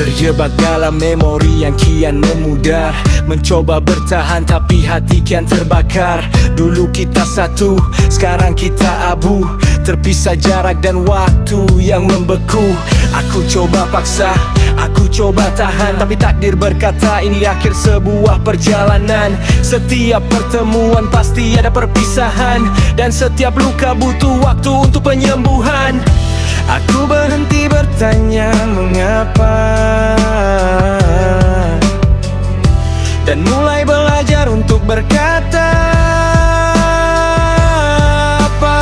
Terjebak dalam memori yang kian memudar, mencoba bertahan tapi hati kian terbakar. Dulu kita satu, sekarang kita abu, terpisah jarak dan waktu yang membeku. Aku coba paksa, aku coba tahan, tapi takdir berkata ini akhir sebuah perjalanan. Setiap pertemuan pasti ada perpisahan, dan setiap luka butuh waktu untuk penyembuhan. Aku berhenti bertanya mengapa, dan mulai belajar untuk berkata apa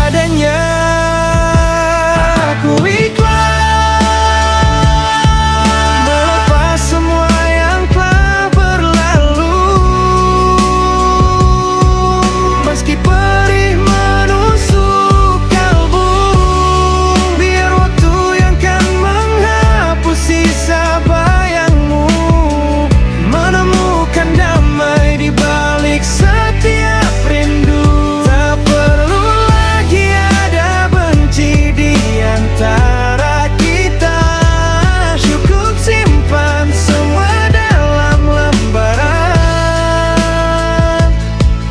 adanya. Aku ikhlas melepas semua yang telah berlalu, meski perih menusuk kalbu. Biar waktu yang kan menghapus sisa bayangmu, menemukan damai di balik setiap rindu. Tak perlu lagi ada benci di antara kita, cukup simpan semua dalam lembaran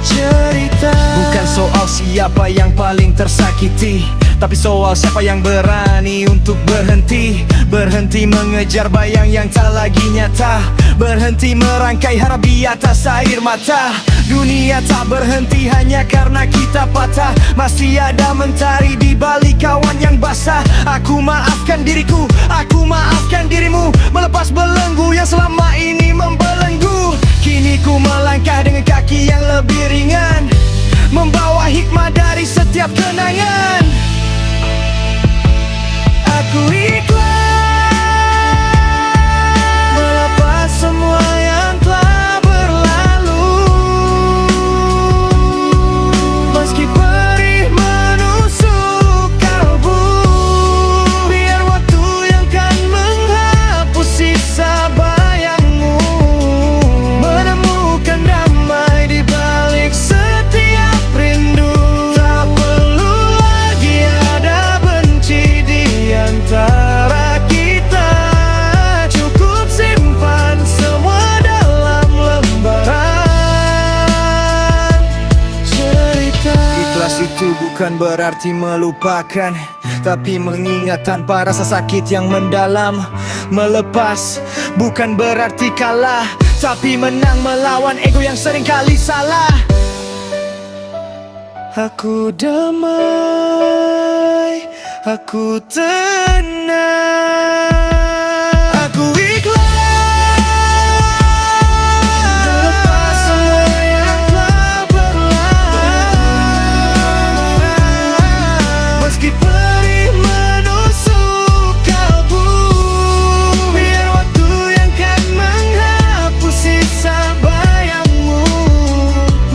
cerita. Bukan soal siapa yang paling tersakiti, tapi soal siapa yang berani untuk berhenti. Berhenti mengejar bayang yang tak lagi nyata, berhenti merangkai harap di atas air mata. Dunia tak berhenti hanya karena kita patah, masih ada mentari di balik awan yang basah. Aku maafkan diriku, aku maafkan dirimu, melepas belenggu yang selama ini membelenggu. Kini ku melangkah dengan kaki yang lebih ringan, membawa hikmah dari setiap kenangan. Aku ikhlas melepas semua yang telah berlalu, meski perih menusuk kalbu. Biar waktu yang kan menghapus sisa bayangmu, menemukan damai di balik setiap rindu. Tak perlu lagi ada benci di antara kita, cukup simpan semua dalam lembaran cerita. Ikhlas itu bukan berarti melupakan, tapi mengingat tanpa rasa sakit yang mendalam. Melepas bukan berarti kalah, tapi menang melawan ego yang seringkali salah. Aku damai, aku tenang, aku ikhlas melepas semua yang telah berlalu, meski perih menusuk kalbu. Biar waktu yang kan menghapus sisa bayangmu,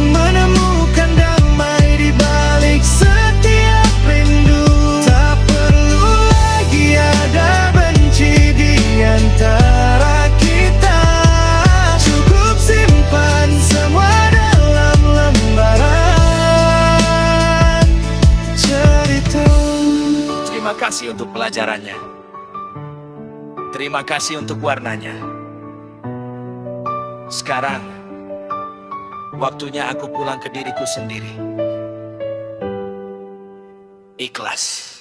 menemukan damai di balik setiap rindu. Tak perlu lagi ada benci di antara kita, cukup simpan semua dalam lembaran cerita. Terima kasih untuk pelajarannya, terima kasih untuk warnanya. Sekarang waktunya aku pulang ke diriku sendiri. Ikhlas.